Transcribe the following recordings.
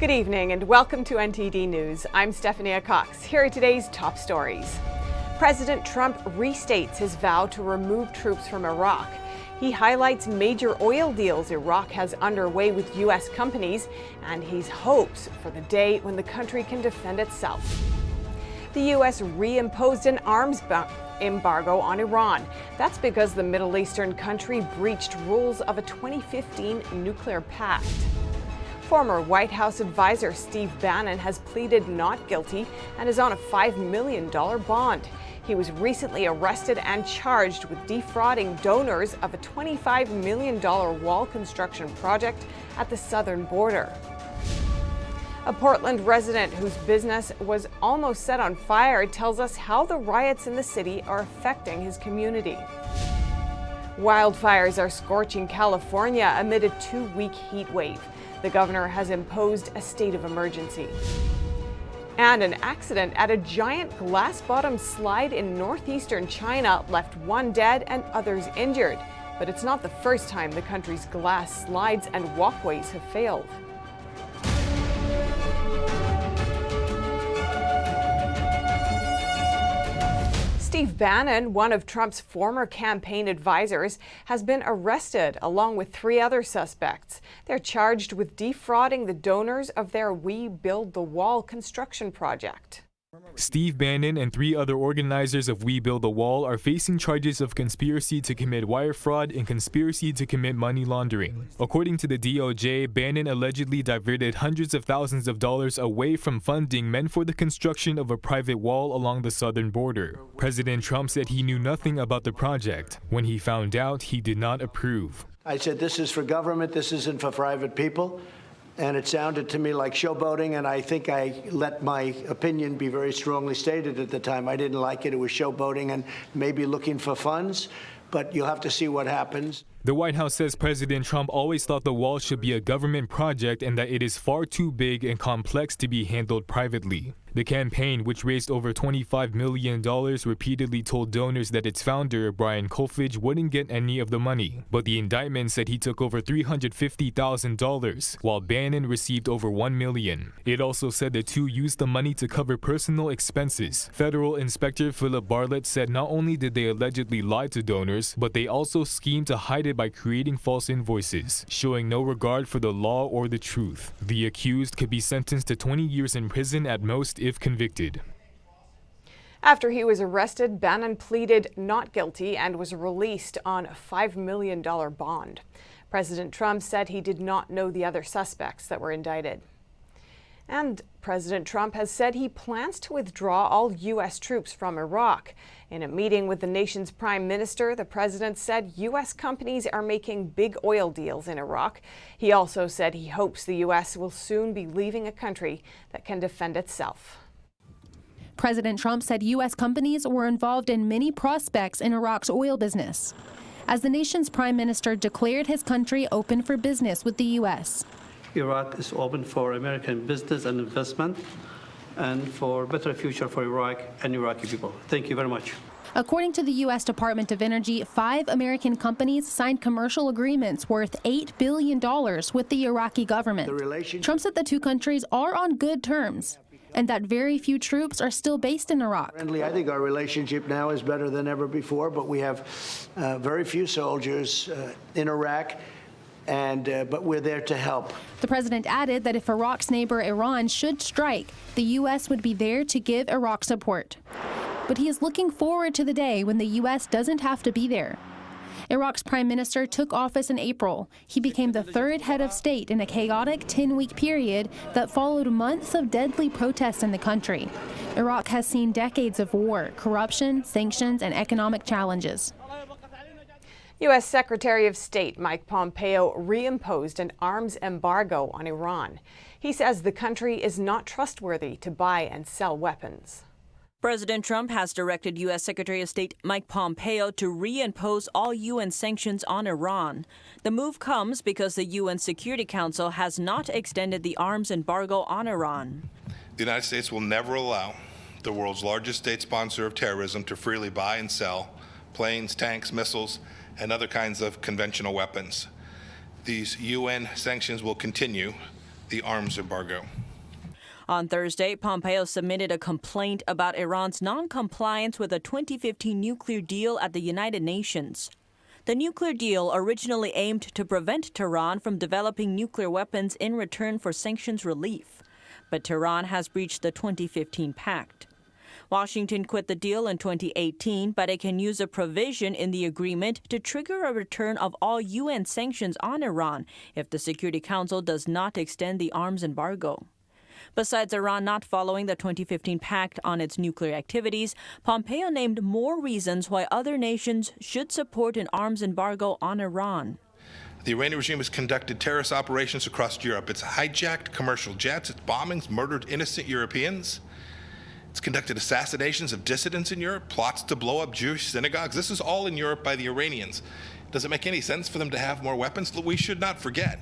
Good evening and welcome to NTD News. I'm Stephanie Cox. Here are today's top stories. President Trump restates his vow to remove troops from Iraq. He highlights major oil deals Iraq has underway with U.S. companies, and he hopes for the day when the country can defend itself. The U.S. reimposed an arms embargo on Iran. That's because the Middle Eastern country breached rules of a 2015 nuclear pact. Former White House advisor Steve Bannon has pleaded not guilty and is on a $5 million bond. He was recently arrested and charged with defrauding donors of a $25 million wall construction project at the southern border. A Portland resident whose business was almost set on fire tells us how the riots in the city are affecting his community. Wildfires are scorching California amid a 2-week heat wave. The governor has imposed a state of emergency. And an accident at a giant glass-bottom slide in northeastern China left one dead and others injured. But it's not the first time the country's glass slides and walkways have failed. Steve Bannon, one of Trump's former campaign advisors, has been arrested along with 3 other suspects. They're charged with defrauding the donors of their We Build the Wall construction project. Steve Bannon and 3 other organizers of We Build the Wall are facing charges of conspiracy to commit wire fraud and conspiracy to commit money laundering. According to the DOJ, Bannon allegedly diverted hundreds of thousands of dollars away from funding meant for the construction of a private wall along the southern border. President Trump said he knew nothing about the project. When he found out, he did not approve. I said, this is for government, this isn't for private people. And it sounded to me like showboating, and I think I let my opinion be very strongly stated at the time. I didn't like it. It was showboating and maybe looking for funds, but you'll have to see what happens. The White House says President Trump always thought the wall should be a government project and that it is far too big and complex to be handled privately. The campaign, which raised over $25 million, repeatedly told donors that its founder, Brian Kolfage, wouldn't get any of the money. But the indictment said he took over $350,000, while Bannon received over $1 million. It also said the two used the money to cover personal expenses. Federal Inspector Philip Bartlett said not only did they allegedly lie to donors, but they also schemed to hide it by creating false invoices, showing no regard for the law or the truth. The accused could be sentenced to 20 years in prison at most if convicted. After he was arrested, Bannon pleaded not guilty and was released on a $5 million bond. President Trump said he did not know the other suspects that were indicted. And President Trump has said he plans to withdraw all U.S. troops from Iraq. In a meeting with the nation's prime minister, the president said U.S. companies are making big oil deals in Iraq. He also said he hopes the U.S. will soon be leaving a country that can defend itself. President Trump said U.S. companies were involved in many prospects in Iraq's oil business, as the nation's prime minister declared his country open for business with the U.S. Iraq is open for American business and investment and for a better future for Iraq and Iraqi people. Thank you very much. According to the U.S. Department of Energy, 5 American companies signed commercial agreements worth $8 billion with the Iraqi government. Trump said the 2 countries are on good terms and that very few troops are still based in Iraq. I think our relationship now is better than ever before, but we have very few soldiers in Iraq. But we're there to help. The president added that if Iraq's neighbor Iran should strike, the U.S. would be there to give Iraq support. But he is looking forward to the day when the U.S. doesn't have to be there. Iraq's prime minister took office in April. He became the 3rd head of state in a chaotic 10-week period that followed months of deadly protests in the country. Iraq has seen decades of war, corruption, sanctions, and economic challenges. U.S. Secretary of State Mike Pompeo reimposed an arms embargo on Iran. He says the country is not trustworthy to buy and sell weapons. President Trump has directed U.S. Secretary of State Mike Pompeo to reimpose all UN sanctions on Iran. The move comes because the UN Security Council has not extended the arms embargo on Iran. The United States will never allow the world's largest state sponsor of terrorism to freely buy and sell planes, tanks, missiles, and other kinds of conventional weapons. These UN sanctions will continue the arms embargo. On Thursday, Pompeo submitted a complaint about Iran's non-compliance with a 2015 nuclear deal at the United Nations. The nuclear deal originally aimed to prevent Tehran from developing nuclear weapons in return for sanctions relief. But Tehran has breached the 2015 pact. Washington quit the deal in 2018, but it can use a provision in the agreement to trigger a return of all UN sanctions on Iran if the Security Council does not extend the arms embargo. Besides Iran not following the 2015 pact on its nuclear activities, Pompeo named more reasons why other nations should support an arms embargo on Iran. The Iranian regime has conducted terrorist operations across Europe. It's hijacked commercial jets, it's bombings, murdered innocent Europeans. It's conducted assassinations of dissidents in Europe, plots to blow up Jewish synagogues. This is all in Europe by the Iranians. Does it make any sense for them to have more weapons? We should not forget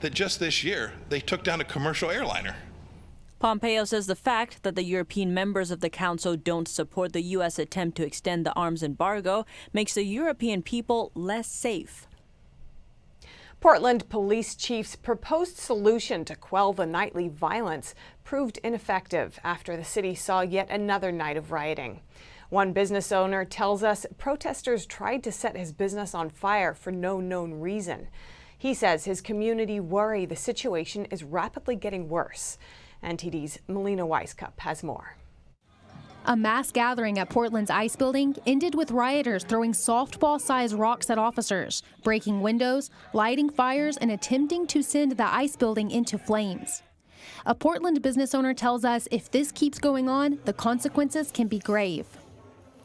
that just this year, they took down a commercial airliner. Pompeo says the fact that the European members of the Council don't support the U.S. attempt to extend the arms embargo makes the European people less safe. Portland police chief's proposed solution to quell the nightly violence proved ineffective after the city saw yet another night of rioting. One business owner tells us protesters tried to set his business on fire for no known reason. He says his community worry the situation is rapidly getting worse. NTD's Melina Weiskup has more. A mass gathering at Portland's ICE building ended with rioters throwing softball-sized rocks at officers, breaking windows, lighting fires, and attempting to send the ICE building into flames. A Portland business owner tells us if this keeps going on, the consequences can be grave.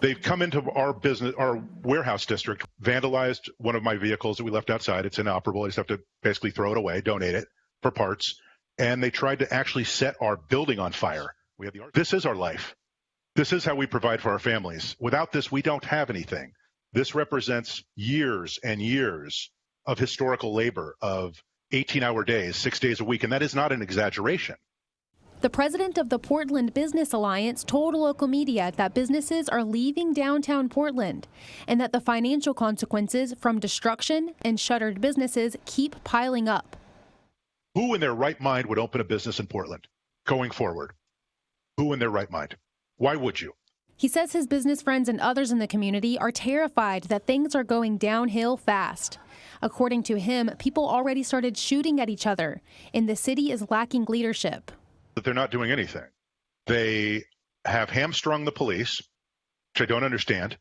They've come into our warehouse district, vandalized one of my vehicles that we left outside. It's inoperable. I just have to basically throw it away, donate it for parts. And they tried to actually set our building on fire. This is our life. This is how we provide for our families. Without this, we don't have anything. This represents years and years of historical labor of 18-hour days, 6 days a week, and that is not an exaggeration. The president of the Portland Business Alliance told local media that businesses are leaving downtown Portland and that the financial consequences from destruction and shuttered businesses keep piling up. Who in their right mind would open a business in Portland going forward? Who in their right mind? Why would you? He says his business friends and others in the community are terrified that things are going downhill fast. According to him, people already started shooting at each other, and the city is lacking leadership. That they're not doing anything. They have hamstrung the police, which I don't understand.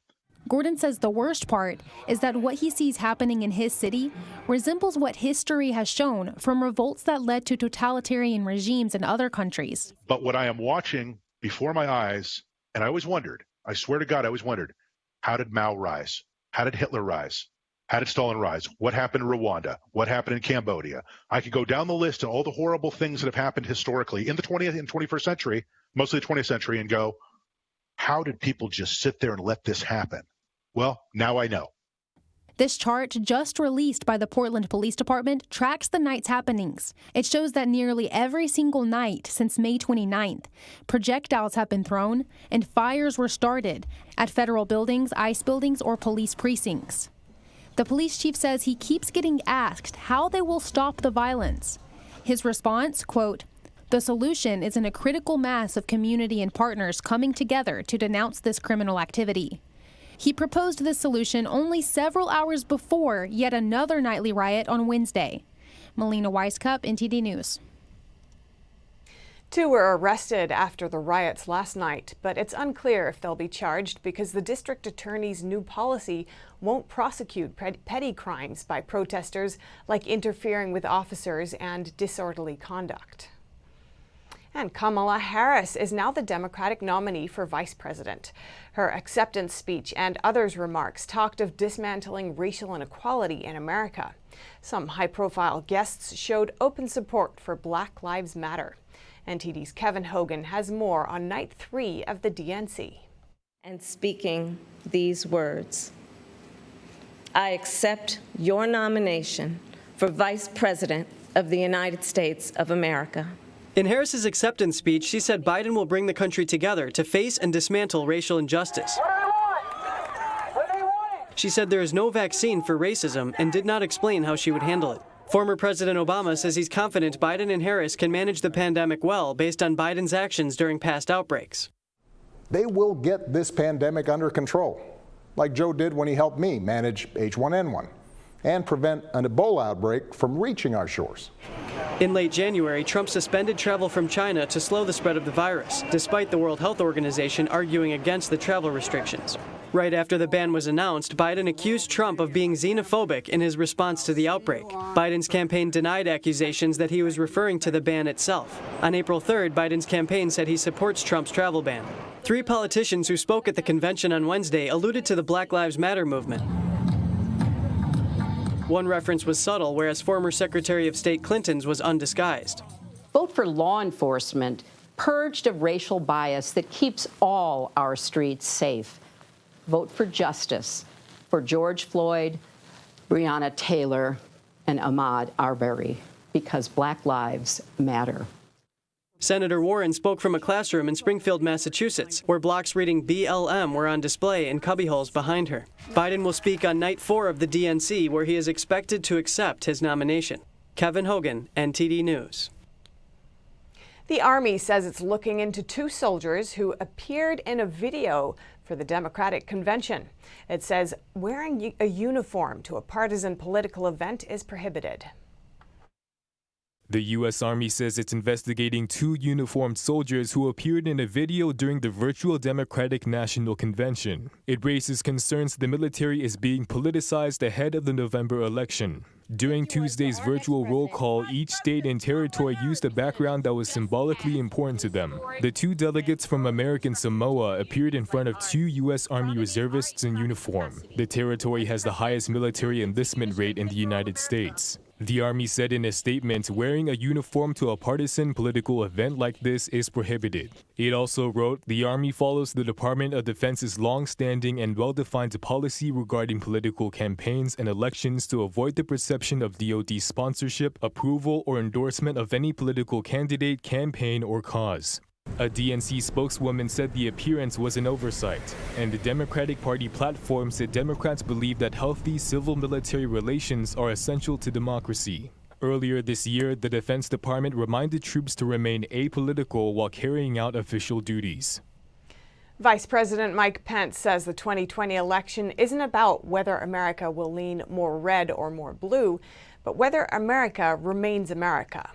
Gordon says the worst part is that what he sees happening in his city resembles what history has shown from revolts that led to totalitarian regimes in other countries. But what I am watching before my eyes, and I always wondered, I swear to God, I always wondered, how did Mao rise? How did Hitler rise? How did Stalin rise? What happened in Rwanda? What happened in Cambodia? I could go down the list of all the horrible things that have happened historically in the 20th and 21st century, mostly the 20th century, and go, how did people just sit there and let this happen? Well, now I know. This chart, just released by the Portland Police Department, tracks the night's happenings. It shows that nearly every single night since May 29th, projectiles have been thrown and fires were started at federal buildings, ICE buildings, or police precincts. The police chief says he keeps getting asked how they will stop the violence. His response, quote, "The solution is in a critical mass of community and partners coming together to denounce this criminal activity." He proposed this solution only several hours before yet another nightly riot on Wednesday. Melina Weiskup, NTD News. 2 were arrested after the riots last night, but it's unclear if they'll be charged because the district attorney's new policy won't prosecute petty crimes by protesters like interfering with officers and disorderly conduct. And Kamala Harris is now the Democratic nominee for vice president. Her acceptance speech and others' remarks talked of dismantling racial inequality in America. Some high-profile guests showed open support for Black Lives Matter. NTD's Kevin Hogan has more on night 3 of the DNC. And speaking these words, I accept your nomination for Vice President of the United States of America. In Harris's acceptance speech, she said Biden will bring the country together to face and dismantle racial injustice. She said there is no vaccine for racism and did not explain how she would handle it. Former President Obama says he's confident Biden and Harris can manage the pandemic well based on Biden's actions during past outbreaks. They will get this pandemic under control, like Joe did when he helped me manage H1N1 and prevent an Ebola outbreak from reaching our shores. In late January, Trump suspended travel from China to slow the spread of the virus, despite the World Health Organization arguing against the travel restrictions. Right after the ban was announced, Biden accused Trump of being xenophobic in his response to the outbreak. Biden's campaign denied accusations that he was referring to the ban itself. On April 3rd, Biden's campaign said he supports Trump's travel ban. 3 politicians who spoke at the convention on Wednesday alluded to the Black Lives Matter movement. One reference was subtle, whereas former Secretary of State Clinton's was undisguised. Vote for law enforcement purged of racial bias that keeps all our streets safe. Vote for justice for George Floyd, Breonna Taylor, and Ahmaud Arbery, because Black lives matter. Senator Warren spoke from a classroom in Springfield, Massachusetts, where blocks reading BLM were on display in cubbyholes behind her. Biden will speak on night 4 of the DNC, where he is expected to accept his nomination. Kevin Hogan, NTD News. The Army says it's looking into 2 soldiers who appeared in a video for the Democratic convention. It says wearing a uniform to a partisan political event is prohibited. The U.S. Army says it's investigating 2 uniformed soldiers who appeared in a video during the virtual Democratic National Convention. It raises concerns the military is being politicized ahead of the November election. During Tuesday's virtual roll call, each state and territory used a background that was symbolically important to them. The 2 delegates from American Samoa appeared in front of 2 U.S. Army reservists in uniform. The territory has the highest military enlistment rate in the United States. The Army said in a statement, wearing a uniform to a partisan political event like this is prohibited. It also wrote, the Army follows the Department of Defense's long-standing and well-defined policy regarding political campaigns and elections to avoid the perception of DoD sponsorship, approval, or endorsement of any political candidate, campaign, or cause. A DNC spokeswoman said the appearance was an oversight, and the Democratic Party platform said Democrats believe that healthy civil-military relations are essential to democracy. Earlier this year, the Defense Department reminded troops to remain apolitical while carrying out official duties. Vice President Mike Pence says the 2020 election isn't about whether America will lean more red or more blue, but whether America remains America.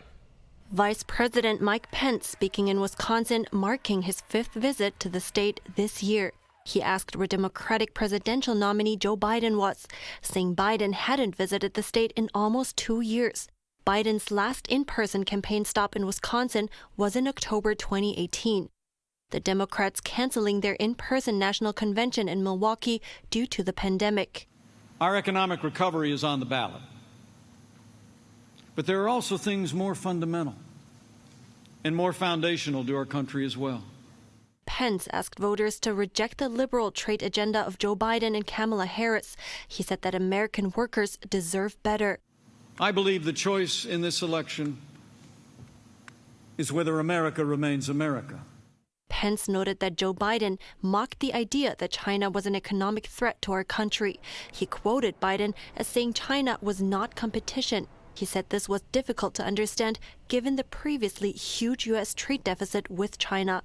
Vice President Mike Pence speaking in Wisconsin, marking his 5th visit to the state this year. He asked where Democratic presidential nominee Joe Biden was, saying Biden hadn't visited the state in almost 2 years. Biden's last in-person campaign stop in Wisconsin was in October 2018. The Democrats canceling their in-person national convention in Milwaukee due to the pandemic. Our economic recovery is on the ballot. But there are also things more fundamental and more foundational to our country as well. Pence asked voters to reject the liberal trade agenda of Joe Biden and Kamala Harris. He said that American workers deserve better. I believe the choice in this election is whether America remains America. Pence noted that Joe Biden mocked the idea that China was an economic threat to our country. He quoted Biden as saying China was not competition. He said this was difficult to understand given the previously huge U.S. trade deficit with China.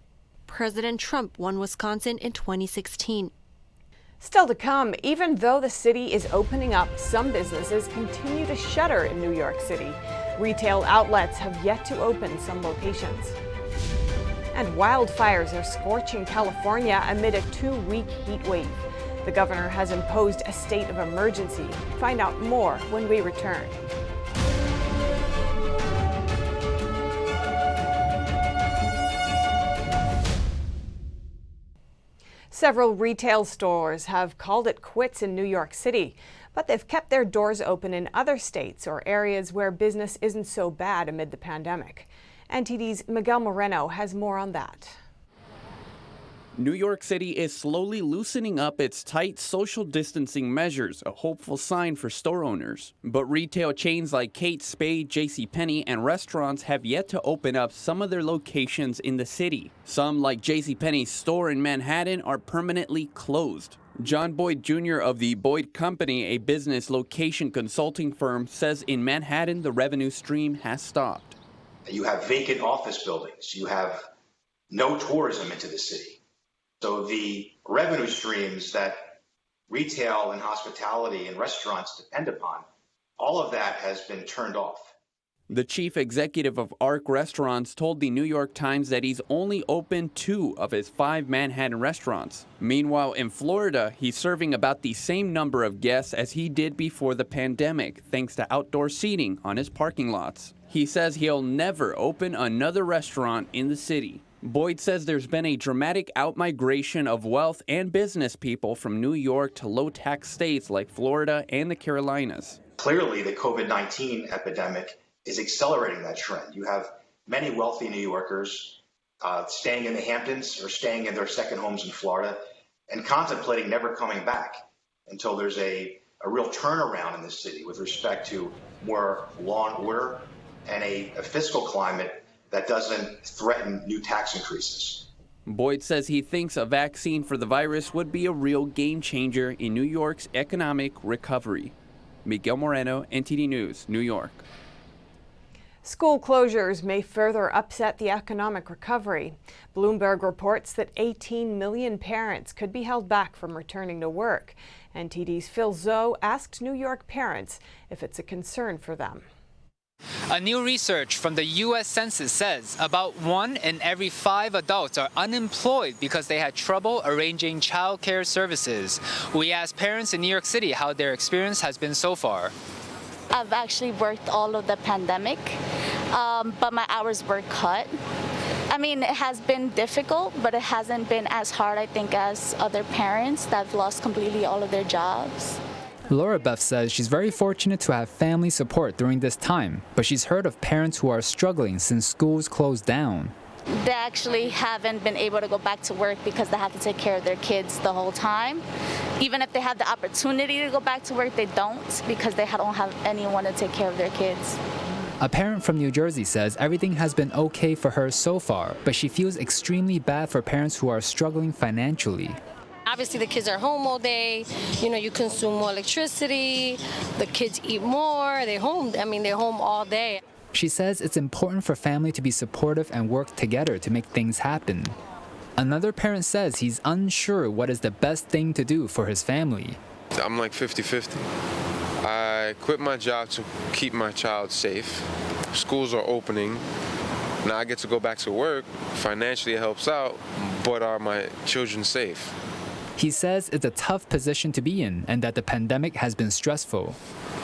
President Trump won Wisconsin in 2016. Still to come, even though the city is opening up, some businesses continue to shutter in New York City. Retail outlets have yet to open some locations. And wildfires are scorching California amid a 2-week heat wave. The governor has imposed a state of emergency. Find out more when we return. Several retail stores have called it quits in New York City, but they've kept their doors open in other states or areas where business isn't so bad amid the pandemic. NTD's Miguel Moreno has more on that. New York City is slowly loosening up its tight social distancing measures, a hopeful sign for store owners. But retail chains like Kate Spade, JCPenney, and restaurants have yet to open up some of their locations in the city. Some, like JCPenney's store in Manhattan, are permanently closed. John Boyd Jr. of the Boyd Company, a business location consulting firm, says in Manhattan the revenue stream has stopped. You have vacant office buildings. You have no tourism into the city. So the revenue streams that retail and hospitality and restaurants depend upon, all of that has been turned off. The chief executive of ARC Restaurants told the New York Times that he's only opened 2 of his 5 Manhattan restaurants. Meanwhile, in Florida, he's serving about the same number of guests as he did before the pandemic, thanks to outdoor seating on his parking lots. He says he'll never open another restaurant in the city. Boyd says there's been a dramatic outmigration of wealth and business people from New York to low-tax states like Florida and the Carolinas. Clearly, the COVID-19 epidemic is accelerating that trend. You have many wealthy New Yorkers staying in the Hamptons or staying in their second homes in Florida and contemplating never coming back until there's a real turnaround in the city with respect to more law and order and a fiscal climate that doesn't threaten new tax increases. Boyd says he thinks a vaccine for the virus would be a real game changer in New York's economic recovery. Miguel Moreno, NTD News, New York. School closures may further upset the economic recovery. Bloomberg reports that 18 million parents could be held back from returning to work. NTD's Phil Zhou asked New York parents if it's a concern for them. A new research from the U.S. Census says about 1 in every 5 adults are unemployed because they had trouble arranging child care services. We asked parents in New York City how their experience has been so far. I've actually worked all of the pandemic, but my hours were cut. I mean, it has been difficult, but it hasn't been as hard, I think, as other parents that have lost completely all of their jobs. Laura Beth says she's very fortunate to have family support during this time, but she's heard of parents who are struggling since schools closed down. They actually haven't been able to go back to work because they have to take care of their kids the whole time. Even if they have the opportunity to go back to work, they don't because they don't have anyone to take care of their kids. A parent from New Jersey says everything has been okay for her so far, but she feels extremely bad for parents who are struggling financially. Obviously, the kids are home all day. You consume more electricity. The kids eat more. They're home. They're home all day. She says it's important for family to be supportive and work together to make things happen. Another parent says he's unsure what is the best thing to do for his family. I'm like 50-50. I quit my job to keep my child safe. Schools are opening. Now I get to go back to work. Financially, it helps out, but are my children safe? He says it's a tough position to be in and that the pandemic has been stressful.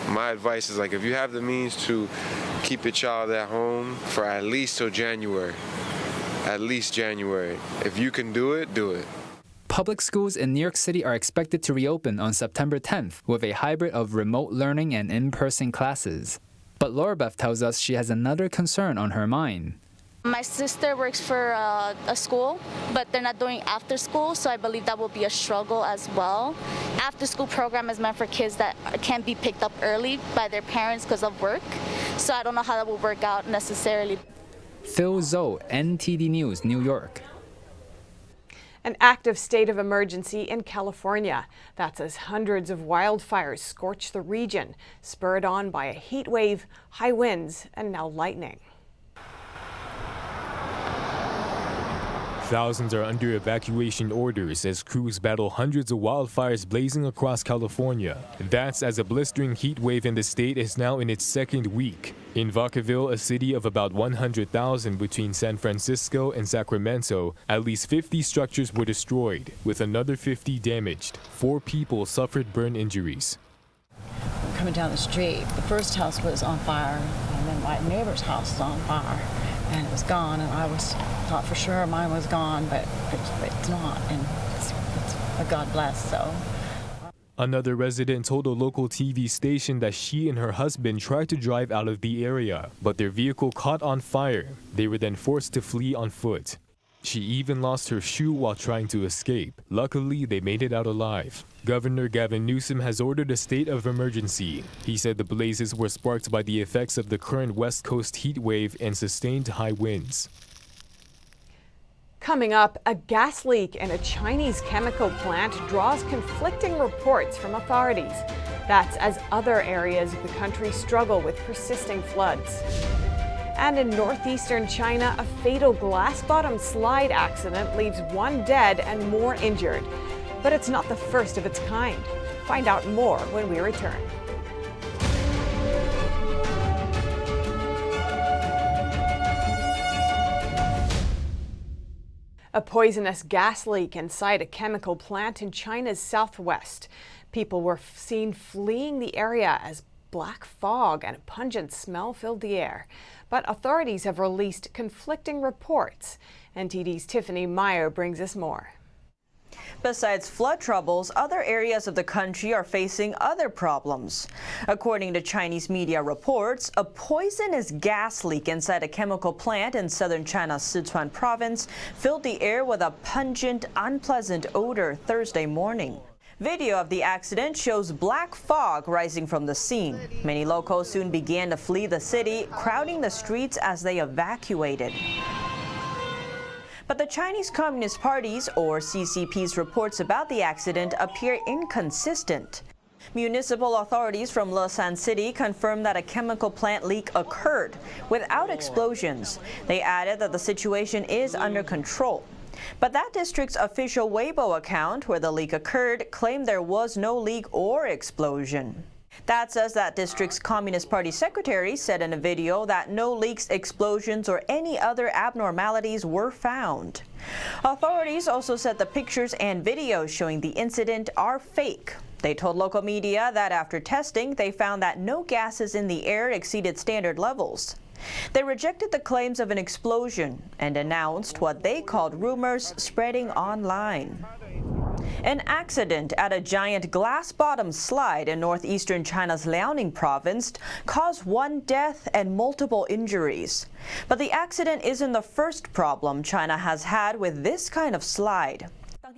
My advice is if you have the means to keep your child at home for at least till January. At least January. If you can do it, do it. Public schools in New York City are expected to reopen on September 10th with a hybrid of remote learning and in-person classes. But Laura Beth tells us she has another concern on her mind. My sister works for a school, but they're not doing after school, so I believe that will be a struggle as well. After school program is meant for kids that can't be picked up early by their parents because of work, so I don't know how that will work out necessarily. Phil Zhou, NTD News, New York. An active state of emergency in California. That's as hundreds of wildfires scorch the region, spurred on by a heat wave, high winds, and now lightning. Thousands are under evacuation orders as crews battle hundreds of wildfires blazing across California. That's as a blistering heat wave in the state is now in its second week. In Vacaville, a city of about 100,000 between San Francisco and Sacramento, at least 50 structures were destroyed, with another 50 damaged. 4 people suffered burn injuries. Coming down the street, the first house was on fire, and then my neighbor's house was on fire. And it was gone, and I thought for sure mine was gone, but it's not, and it's a God bless, so. Another resident told a local TV station that she and her husband tried to drive out of the area, but their vehicle caught on fire. They were then forced to flee on foot. She even lost her shoe while trying to escape. Luckily, they made it out alive. Governor Gavin Newsom has ordered a state of emergency. He said the blazes were sparked by the effects of the current West Coast heat wave and sustained high winds. Coming up, a gas leak in a Chinese chemical plant draws conflicting reports from authorities. That's as other areas of the country struggle with persisting floods. And in northeastern China, a fatal glass-bottom slide accident leaves one dead and more injured. But it's not the first of its kind. Find out more when we return. A poisonous gas leak inside a chemical plant in China's southwest. People were seen fleeing the area as black fog and a pungent smell filled the air. But authorities have released conflicting reports. NTD's Tiffany Meyer brings us more. Besides flood troubles, other areas of the country are facing other problems. According to Chinese media reports, a poisonous gas leak inside a chemical plant in southern China's Sichuan province filled the air with a pungent, unpleasant odor Thursday morning. Video of the accident shows black fog rising from the scene. Many locals soon began to flee the city, crowding the streets as they evacuated. But the Chinese Communist Party's, or CCP's, reports about the accident appear inconsistent. Municipal authorities from Leshan City confirmed that a chemical plant leak occurred without explosions. They added that the situation is under control. But that district's official Weibo account, where the leak occurred, claimed there was no leak or explosion. That says that district's Communist Party secretary said in a video that no leaks, explosions, or any other abnormalities were found. Authorities also said the pictures and videos showing the incident are fake. They told local media that after testing, they found that no gases in the air exceeded standard levels. They rejected the claims of an explosion and announced what they called rumors spreading online. An accident at a giant glass-bottom slide in northeastern China's Liaoning province caused one death and multiple injuries. But the accident isn't the first problem China has had with this kind of slide.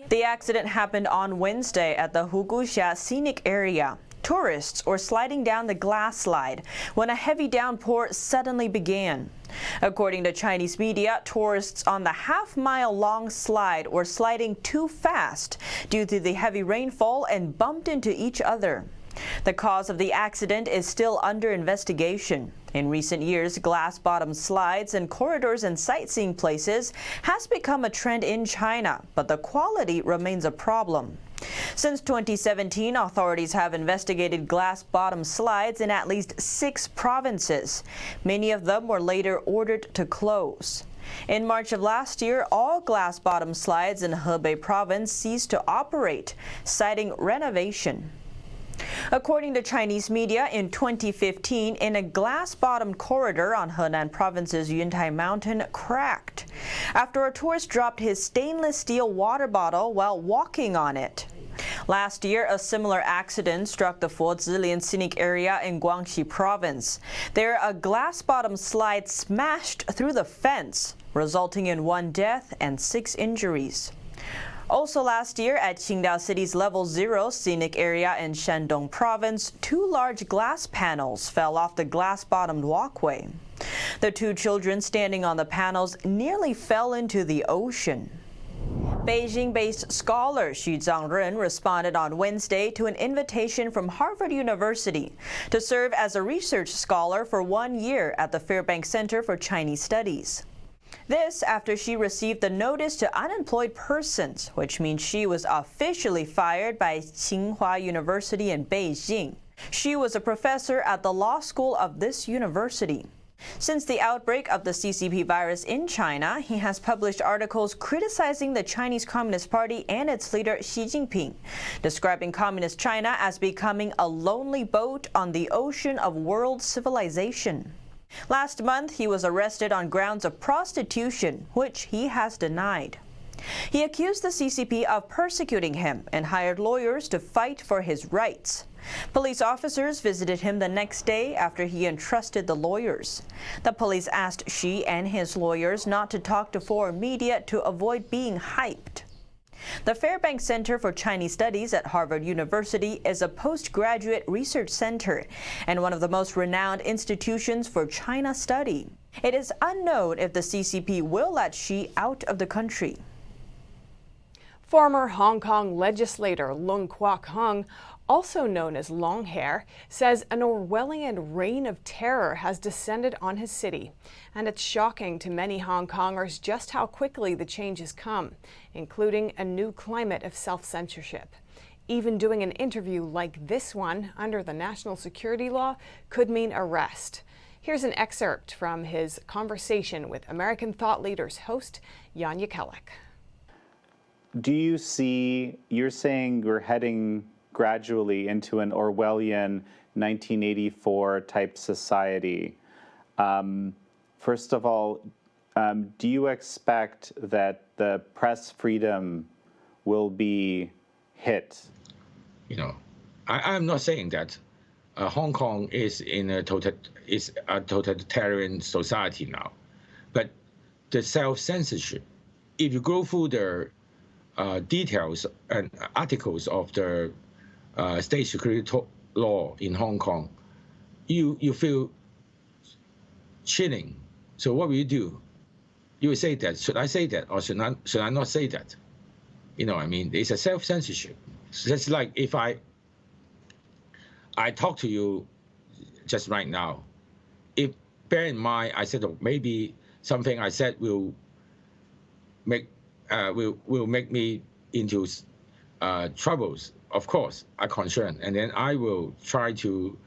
The accident happened on Wednesday at the Huguxia scenic area. Tourists were sliding down the glass slide when a heavy downpour suddenly began. According to Chinese media, tourists on the half-mile-long slide were sliding too fast due to the heavy rainfall and bumped into each other. The cause of the accident is still under investigation. In recent years, glass-bottom slides and corridors in sightseeing places has become a trend in China, but the quality remains a problem. Since 2017, authorities have investigated glass-bottom slides in at least 6 provinces. Many of them were later ordered to close. In March of last year, all glass-bottom slides in Hebei province ceased to operate, citing renovation. According to Chinese media, in 2015, in a glass-bottom corridor on Henan province's Yuntai mountain cracked after a tourist dropped his stainless steel water bottle while walking on it. Last year, a similar accident struck the Fozilian scenic area in Guangxi province. There, a glass-bottom slide smashed through the fence, resulting in 1 death and 6 injuries. Also last year, at Qingdao City's Level 0 scenic area in Shandong province, 2 large glass panels fell off the glass-bottomed walkway. The 2 children standing on the panels nearly fell into the ocean. Beijing-based scholar Xu Zhangren responded on Wednesday to an invitation from Harvard University to serve as a research scholar for 1 year at the Fairbanks Center for Chinese Studies. This after she received the notice to unemployed persons, which means she was officially fired by Tsinghua University in Beijing. She was a professor at the law school of this university. Since the outbreak of the CCP virus in China, he has published articles criticizing the Chinese Communist Party and its leader Xi Jinping, describing Communist China as becoming a lonely boat on the ocean of world civilization. Last month, he was arrested on grounds of prostitution, which he has denied. He accused the CCP of persecuting him and hired lawyers to fight for his rights. Police officers visited him the next day after he entrusted the lawyers. The police asked Xi and his lawyers not to talk to foreign media to avoid being hyped. The Fairbanks Center for Chinese Studies at Harvard University is a postgraduate research center and one of the most renowned institutions for China study. It is unknown if the CCP will let Xi out of the country. Former Hong Kong legislator Lung Kwok Hung, also known as Long Hair, says an Orwellian reign of terror has descended on his city. And it's shocking to many Hong Kongers just how quickly the changes come, including a new climate of self-censorship. Even doing an interview like this one under the national security law could mean arrest. Here's an excerpt from his conversation with American Thought Leaders host Jan Jekielek. Do you see, you're saying we're heading gradually into an Orwellian 1984 type society. First of all, do you expect that the press freedom will be hit? I'm not saying that Hong Kong is in a totalitarian society now, but the self-censorship, if you go through the details and articles of the state security law in Hong Kong, you feel chilling. So what will you do? You will say that, should I say that or should I not say that? You know what I mean? It's a self-censorship. So that's like if I talk to you just right now, if bear in mind I said maybe something I said will make me into troubles, of course, I'm concerned. And then I will try to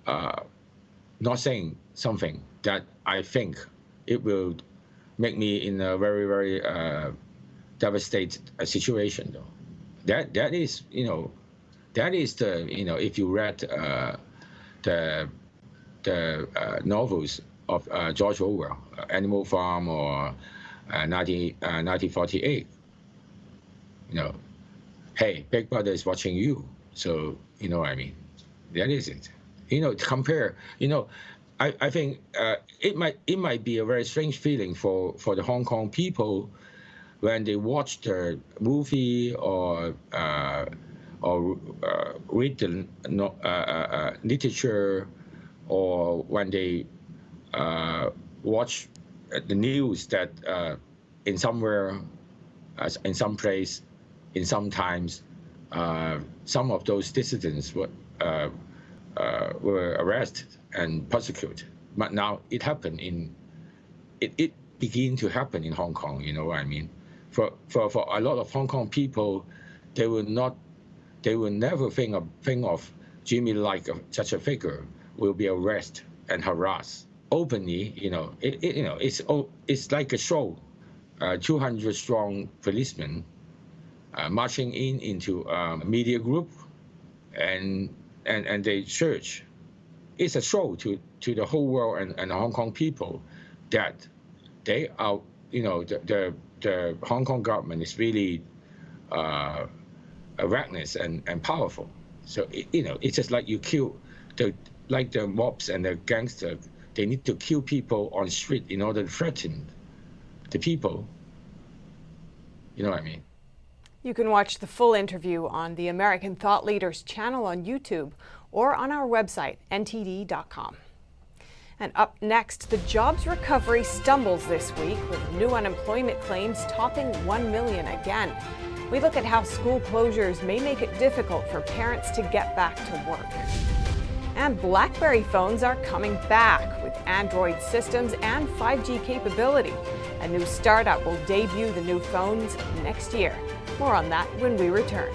not saying something that I think it will make me in a very, very devastated situation, though. That is, that is the, if you read the novels of George Orwell, Animal Farm or 1948, hey, Big Brother is watching you. So, you know what I mean? That is it. Compare, I think it might be a very strange feeling for the Hong Kong people when they watch the movie or read the literature, or when they watch the news that in somewhere, in some place, in some times, some of those dissidents were arrested and persecuted. But now it happened it began to happen in Hong Kong. You know what I mean? For a lot of Hong Kong people, they will never think of Jimmy like such a figure will be arrested and harassed openly. It's like a show. 200 strong policemen marching into a media group, and they search. It's a show to the whole world and Hong Kong people that they are, the Hong Kong government is really reckless and powerful. So it's just like you kill the mobs and the gangsters. They need to kill people on the street in order to threaten the people. You know what I mean? You can watch the full interview on the American Thought Leaders channel on YouTube or on our website, ntd.com. And up next, the jobs recovery stumbles this week with new unemployment claims topping 1 million again. We look at how school closures may make it difficult for parents to get back to work. And Blackberry phones are coming back with Android systems and 5G capability. A new startup will debut the new phones next year. More on that when we return.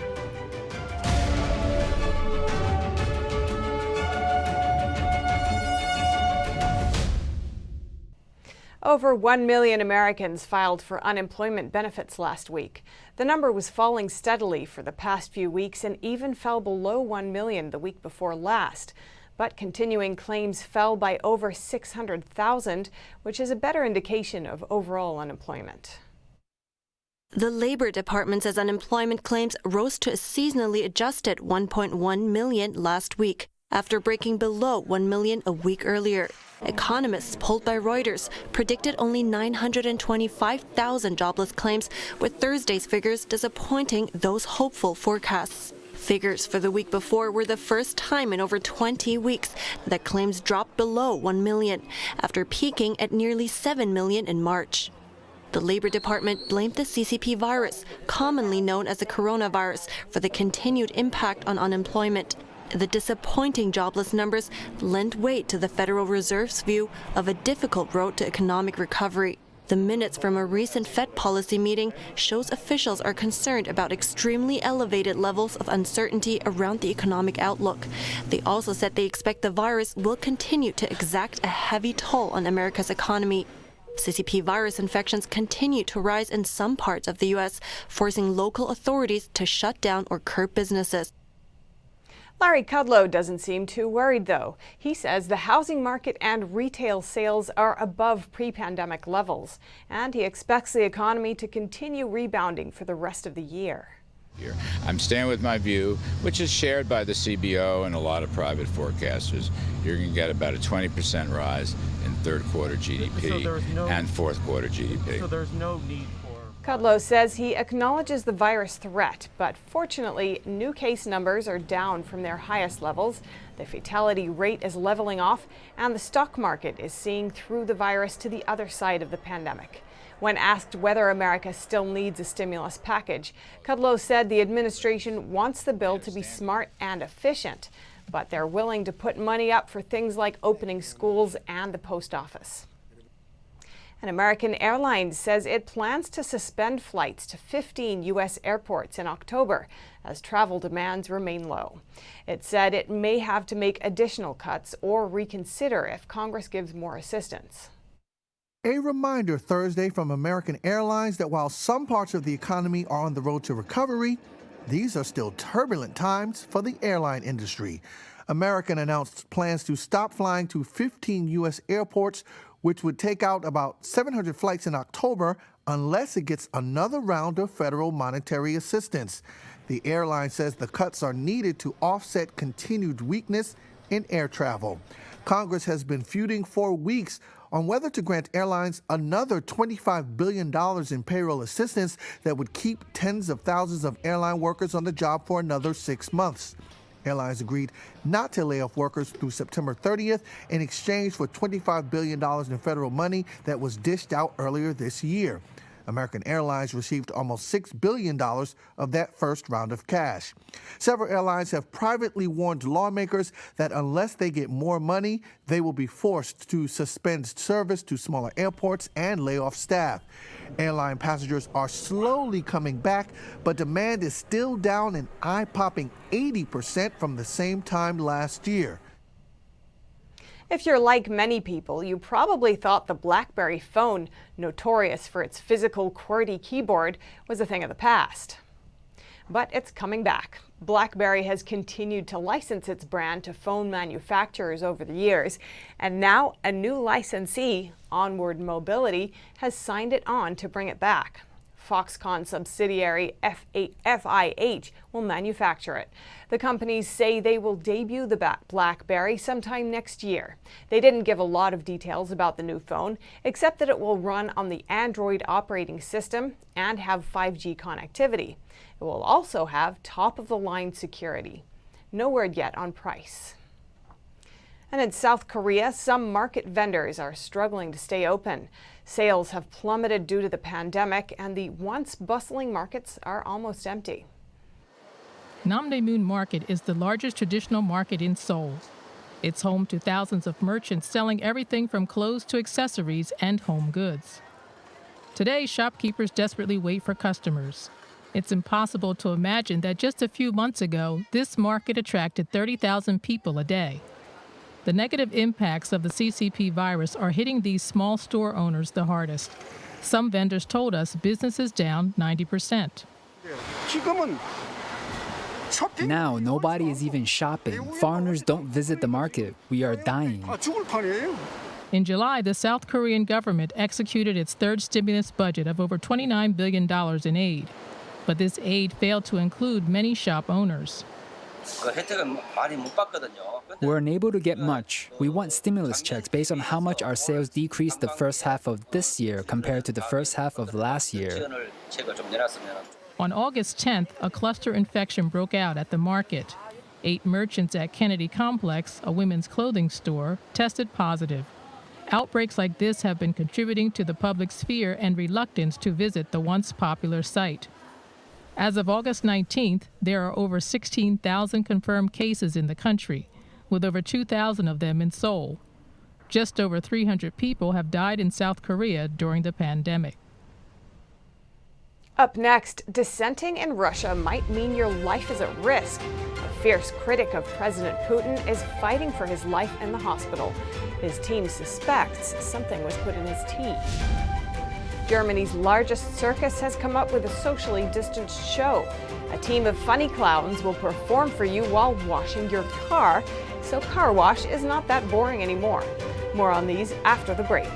Over 1 million Americans filed for unemployment benefits last week. The number was falling steadily for the past few weeks and even fell below 1 million the week before last. But continuing claims fell by over 600,000, which is a better indication of overall unemployment. The Labor Department says unemployment claims rose to a seasonally adjusted 1.1 million last week, after breaking below 1 million a week earlier. Economists polled by Reuters predicted only 925,000 jobless claims, with Thursday's figures disappointing those hopeful forecasts. Figures for the week before were the first time in over 20 weeks that claims dropped below 1 million, after peaking at nearly 7 million in March. The Labor Department blamed the CCP virus, commonly known as the coronavirus, for the continued impact on unemployment. The disappointing jobless numbers lent weight to the Federal Reserve's view of a difficult road to economic recovery. The minutes from a recent Fed policy meeting shows officials are concerned about extremely elevated levels of uncertainty around the economic outlook. They also said they expect the virus will continue to exact a heavy toll on America's economy. CCP virus infections continue to rise in some parts of the U.S., forcing local authorities to shut down or curb businesses. Larry Kudlow doesn't seem too worried, though. He says the housing market and retail sales are above pre-pandemic levels, and he expects the economy to continue rebounding for the rest of the year. I'm staying with my view, which is shared by the CBO and a lot of private forecasters. You're going to get about a 20% rise in third quarter GDP and fourth quarter GDP. So there's no need for... Kudlow says he acknowledges the virus threat, but fortunately, new case numbers are down from their highest levels. The fatality rate is leveling off, and the stock market is seeing through the virus to the other side of the pandemic. When asked whether America still needs a stimulus package, Kudlow said the administration wants the bill to be smart and efficient, but they're willing to put money up for things like opening schools and the post office. And American Airline says it plans to suspend flights to 15 U.S. airports in October as travel demands remain low. It said it may have to make additional cuts or reconsider if Congress gives more assistance. A reminder Thursday from American Airlines that while some parts of the economy are on the road to recovery, these are still turbulent times for the airline industry. American announced plans to stop flying to 15 U.S. airports, which would take out about 700 flights in October unless it gets another round of federal monetary assistance. The airline says the cuts are needed to offset continued weakness in air travel. Congress has been feuding for weeks on whether to grant airlines another $25 billion in payroll assistance that would keep tens of thousands of airline workers on the job for another 6 months. Airlines agreed not to lay off workers through September 30th in exchange for $25 billion in federal money that was dished out earlier this year. American Airlines received almost $6 billion of that first round of cash. Several airlines have privately warned lawmakers that unless they get more money, they will be forced to suspend service to smaller airports and lay off staff. Airline passengers are slowly coming back, but demand is still down an eye-popping 80% from the same time last year. If you're like many people, you probably thought the Blackberry phone, notorious for its physical QWERTY keyboard, was a thing of the past. But it's coming back. Blackberry has continued to license its brand to phone manufacturers over the years, and now a new licensee, Onward Mobility, has signed it on to bring it back. Foxconn subsidiary FIH will manufacture it. The companies say they will debut the Blackberry sometime next year. They didn't give a lot of details about the new phone, except that it will run on the Android operating system and have 5G connectivity. It will also have top-of-the-line security. No word yet on price. And in South Korea, some market vendors are struggling to stay open. Sales have plummeted due to the pandemic, and the once bustling markets are almost empty. Namdaemun Market is the largest traditional market in Seoul. It's home to thousands of merchants selling everything from clothes to accessories and home goods. Today, shopkeepers desperately wait for customers. It's impossible to imagine that just a few months ago, this market attracted 30,000 people a day. The negative impacts of the CCP virus are hitting these small store owners the hardest. Some vendors told us business is down 90%. Now, nobody is even shopping. Foreigners don't visit the market. We are dying. In July, the South Korean government executed its third stimulus budget of over $29 billion in aid. But this aid failed to include many shop owners. We're unable to get much. We want stimulus checks based on how much our sales decreased the first half of this year compared to the first half of last year. On August 10th, a cluster infection broke out at the market. 8 merchants at Kennedy Complex, a women's clothing store, tested positive. Outbreaks like this have been contributing to the public's fear and reluctance to visit the once popular site. As of August 19th, there are over 16,000 confirmed cases in the country, with over 2,000 of them in Seoul. Just over 300 people have died in South Korea during the pandemic. Up next, dissenting in Russia might mean your life is at risk. A fierce critic of President Putin is fighting for his life in the hospital. His team suspects something was put in his tea. Germany's largest circus has come up with a socially distanced show. A team of funny clowns will perform for you while washing your car, so car wash is not that boring anymore. More on these after the break.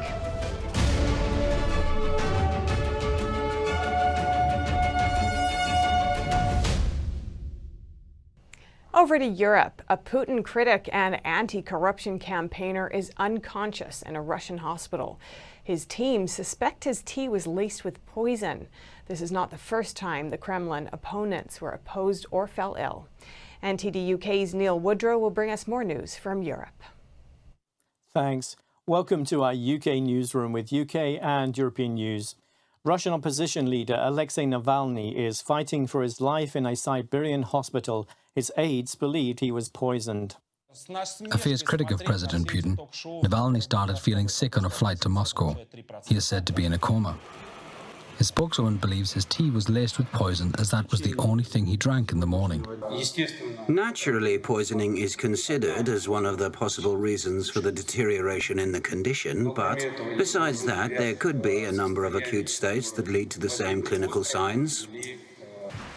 Over to Europe, a Putin critic and anti-corruption campaigner is unconscious in a Russian hospital. His team suspect his tea was laced with poison. This is not the first time the Kremlin opponents were opposed or fell ill. NTD UK's Neil Woodrow will bring us more news from Europe. Thanks. Welcome to our UK newsroom with UK and European news. Russian opposition leader Alexei Navalny is fighting for his life in a Siberian hospital. His aides believed he was poisoned. A fierce critic of President Putin, Navalny started feeling sick on a flight to Moscow. He is said to be in a coma. His spokeswoman believes his tea was laced with poison, as that was the only thing he drank in the morning. Naturally, poisoning is considered as one of the possible reasons for the deterioration in the condition, but besides that, there could be a number of acute states that lead to the same clinical signs.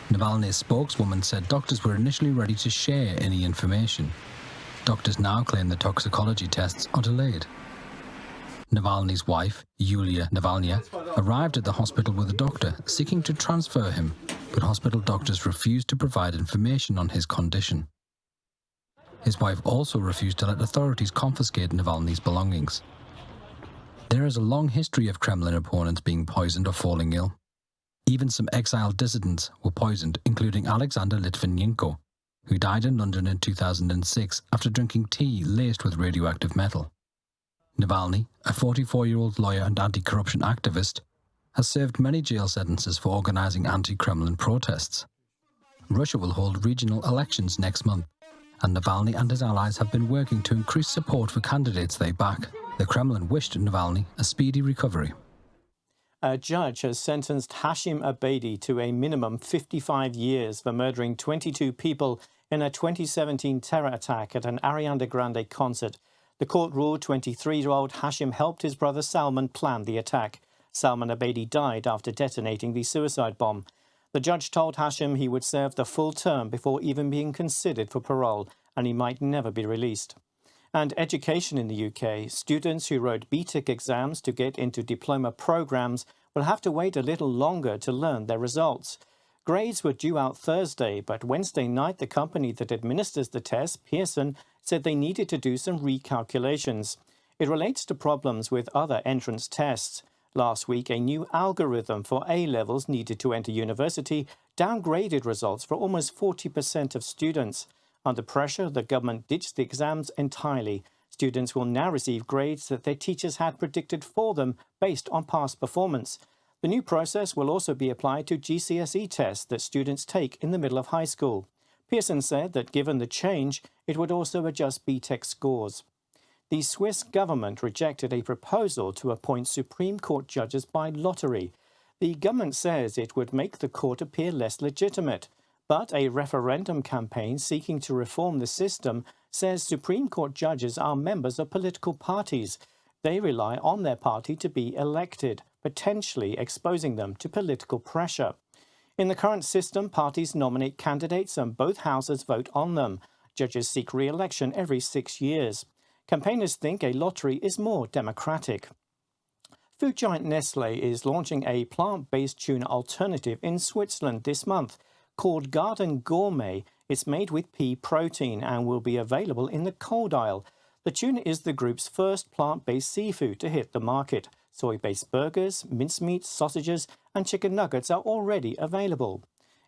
Navalny's spokeswoman said doctors were initially ready to share any information. Doctors now claim the toxicology tests are delayed. Navalny's wife, Yulia Navalnaya, arrived at the hospital with a doctor seeking to transfer him, but hospital doctors refused to provide information on his condition. His wife also refused to let authorities confiscate Navalny's belongings. There is a long history of Kremlin opponents being poisoned or falling ill. Even some exiled dissidents were poisoned, including Alexander Litvinenko, who died in London in 2006 after drinking tea laced with radioactive metal. Navalny, a 44-year-old lawyer and anti-corruption activist, has served many jail sentences for organizing anti-Kremlin protests. Russia will hold regional elections next month, and Navalny and his allies have been working to increase support for candidates they back. The Kremlin wished Navalny a speedy recovery. A judge has sentenced Hashim Abedi to a minimum 55 years for murdering 22 people in a 2017 terror attack at an Ariana Grande concert. The court ruled 23-year-old Hashim helped his brother Salman plan the attack. Salman Abedi died after detonating the suicide bomb. The judge told Hashim he would serve the full term before even being considered for parole, and he might never be released. And education in the UK. Students who wrote BTEC exams to get into diploma programs will have to wait a little longer to learn their results. Grades were due out Thursday, but Wednesday night the company that administers the test, Pearson, said they needed to do some recalculations. It relates to problems with other entrance tests. Last week, a new algorithm for A-levels needed to enter university downgraded results for almost 40% of students. Under pressure, the government ditched the exams entirely. Students will now receive grades that their teachers had predicted for them based on past performance. The new process will also be applied to GCSE tests that students take in the middle of high school. Pearson said that given the change, it would also adjust BTEC scores. The Swiss government rejected a proposal to appoint Supreme Court judges by lottery. The government says it would make the court appear less legitimate. But a referendum campaign seeking to reform the system says Supreme Court judges are members of political parties. They rely on their party to be elected, potentially exposing them to political pressure. In the current system, parties nominate candidates and both houses vote on them. Judges seek re-election every 6 years. Campaigners think a lottery is more democratic. Food giant Nestle is launching a plant-based tuna alternative in Switzerland this month. Called Garden Gourmet, it's made with pea protein and will be available in the cold aisle. The tuna is the group's first plant-based seafood to hit the market. Soy-based burgers, mincemeat, sausages and chicken nuggets are already available.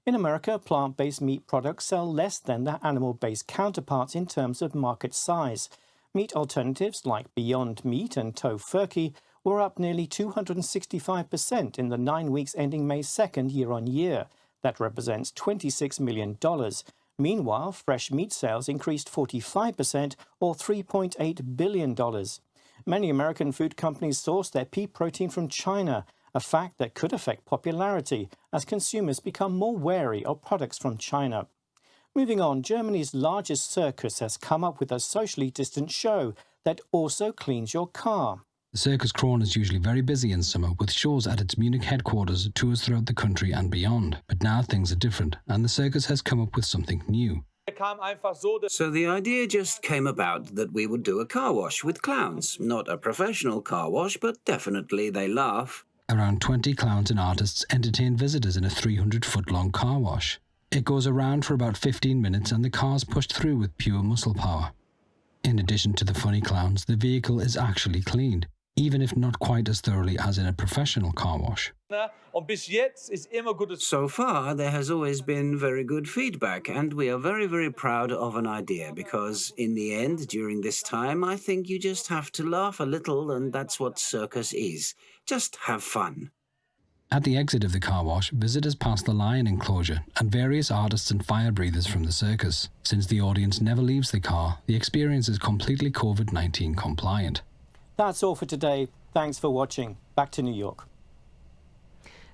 In America, plant-based meat products sell less than their animal-based counterparts in terms of market size. Meat alternatives like Beyond Meat and Tofurkey were up nearly 265% in the 9 weeks ending May 2nd year-on-year. That represents $26 million. Meanwhile, fresh meat sales increased 45% or $3.8 billion. Many American food companies source their pea protein from China, a fact that could affect popularity as consumers become more wary of products from China. Moving on, Germany's largest circus has come up with a socially distant show that also cleans your car. The Circus Krone is usually very busy in summer with shows at its Munich headquarters, tours throughout the country and beyond. But now things are different, and the circus has come up with something new. So the idea just came about that we would do a car wash with clowns. Not a professional car wash, but definitely they laugh. Around 20 clowns and artists entertain visitors in a 300-foot-long car wash. It goes around for about 15 minutes and the car's pushed through with pure muscle power. In addition to the funny clowns, the vehicle is actually cleaned, even if not quite as thoroughly as in a professional car wash. So far, there has always been very good feedback, and we are very, very proud of an idea because, in the end, during this time, I think you just have to laugh a little, and that's what circus is. Just have fun. At the exit of the car wash, visitors pass the lion enclosure and various artists and fire breathers from the circus. Since the audience never leaves the car, the experience is completely COVID-19 compliant. That's all for today. Thanks for watching. Back to New York.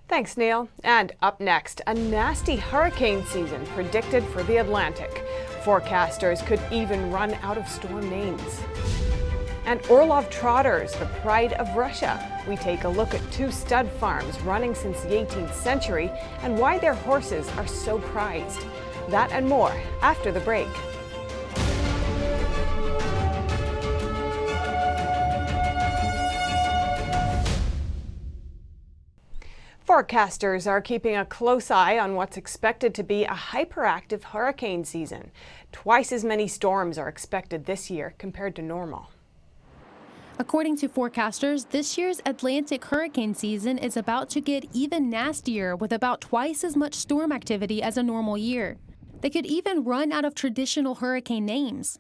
Thanks, Neil. And up next, a nasty hurricane season predicted for the Atlantic. Forecasters could even run out of storm names. And Orlov trotters, the pride of Russia. We take a look at 2 stud farms running since the 18th century and why their horses are so prized. That and more after the break. Forecasters are keeping a close eye on what's expected to be a hyperactive hurricane season. Twice as many storms are expected this year compared to normal. According to forecasters, this year's Atlantic hurricane season is about to get even nastier with about twice as much storm activity as a normal year. They could even run out of traditional hurricane names.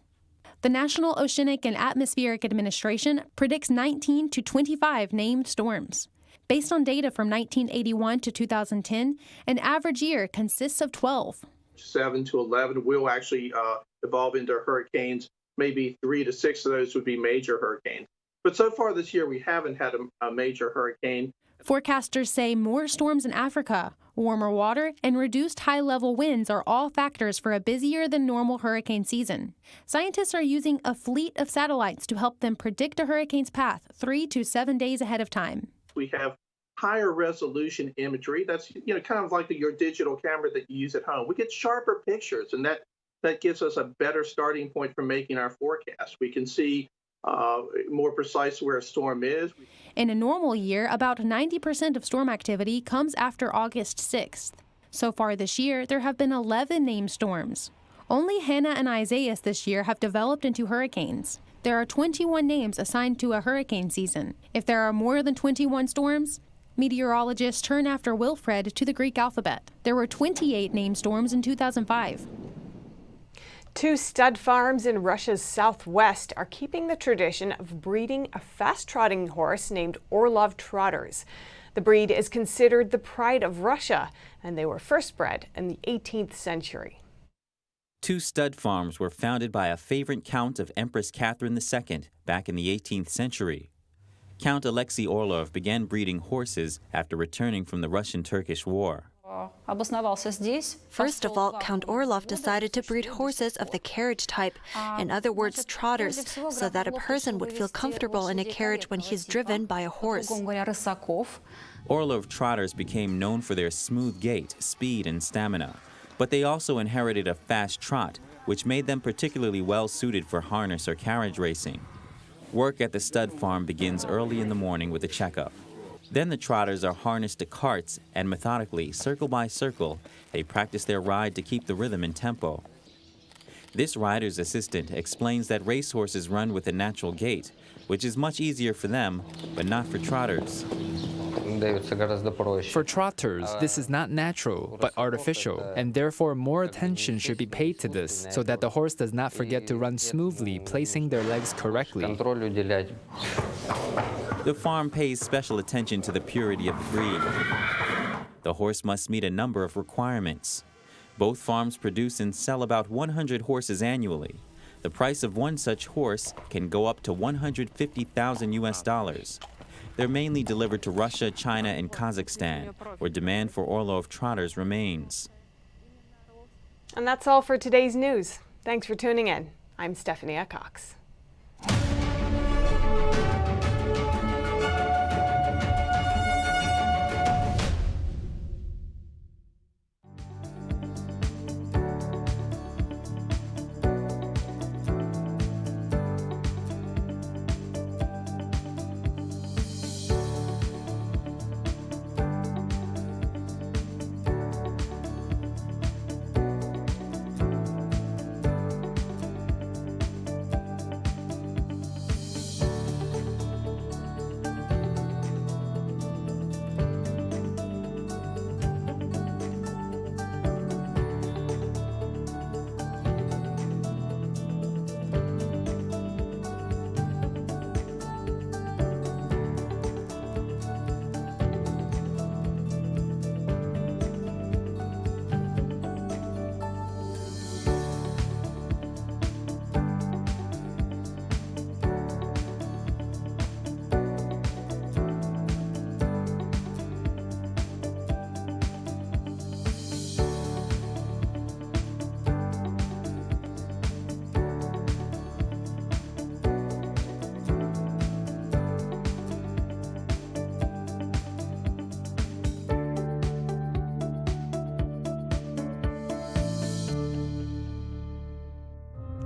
The National Oceanic and Atmospheric Administration predicts 19 to 25 named storms. Based on data from 1981 to 2010, an average year consists of 12. 7 to 11 will actually evolve into hurricanes. Maybe 3 to 6 of those would be major hurricanes. But so far this year, we haven't had a major hurricane. Forecasters say more storms in Africa, warmer water, and reduced high-level winds are all factors for a busier than normal hurricane season. Scientists are using a fleet of satellites to help them predict a hurricane's path 3 to 7 days ahead of time. We have higher resolution imagery. That's kind of like your digital camera that you use at home. We get sharper pictures, and that gives us a better starting point for making our forecast. We can see more precise where a storm is. In a normal year, about 90% of storm activity comes after August 6th. So far this year, there have been 11 named storms. Only Hannah and Isaias this year have developed into hurricanes. There are 21 names assigned to a hurricane season. If there are more than 21 storms, meteorologists turn after Wilfred to the Greek alphabet. There were 28 named storms in 2005. 2 stud farms in Russia's southwest are keeping the tradition of breeding a fast-trotting horse named Orlov trotters. The breed is considered the pride of Russia, and they were first bred in the 18th century. 2 stud farms were founded by a favorite count of Empress Catherine II back in the 18th century. Count Alexei Orlov began breeding horses after returning from the Russian-Turkish War. First of all, Count Orlov decided to breed horses of the carriage type, in other words, trotters, so that a person would feel comfortable in a carriage when he's driven by a horse. Orlov trotters became known for their smooth gait, speed, and stamina, but they also inherited a fast trot, which made them particularly well suited for harness or carriage racing. Work at the stud farm begins early in the morning with a checkup. Then the trotters are harnessed to carts and methodically, circle by circle, they practice their ride to keep the rhythm and tempo. This rider's assistant explains that racehorses run with a natural gait, which is much easier for them, but not for trotters. For trotters, this is not natural, but artificial, and therefore more attention should be paid to this, so that the horse does not forget to run smoothly, placing their legs correctly. The farm pays special attention to the purity of the breed. The horse must meet a number of requirements. Both farms produce and sell about 100 horses annually. The price of one such horse can go up to $150,000 US. They're mainly delivered to Russia, China, and Kazakhstan, where demand for Orlov trotters remains. And that's all for today's news. Thanks for tuning in. I'm Stephanie Cox.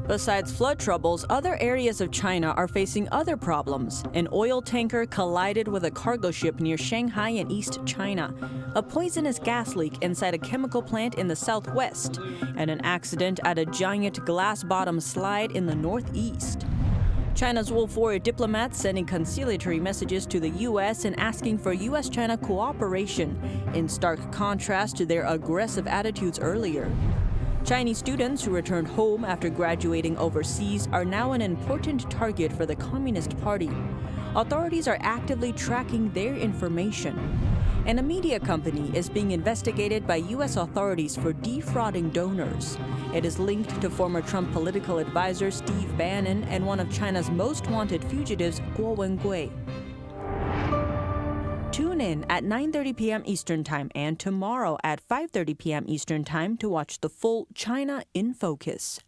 Besides flood troubles, other areas of China are facing other problems. An oil tanker collided with a cargo ship near Shanghai in East China, a poisonous gas leak inside a chemical plant in the southwest, and an accident at a giant glass-bottom slide in the northeast. China's Wolf Warrior diplomats sending conciliatory messages to the U.S. and asking for U.S.-China cooperation, in stark contrast to their aggressive attitudes earlier. Chinese students who returned home after graduating overseas are now an important target for the Communist Party. Authorities are actively tracking their information. And a media company is being investigated by U.S. authorities for defrauding donors. It is linked to former Trump political advisor Steve Bannon and one of China's most wanted fugitives, Guo Wengui. Tune in at 9:30 p.m. Eastern Time and tomorrow at 5:30 p.m. Eastern Time to watch the full China in Focus.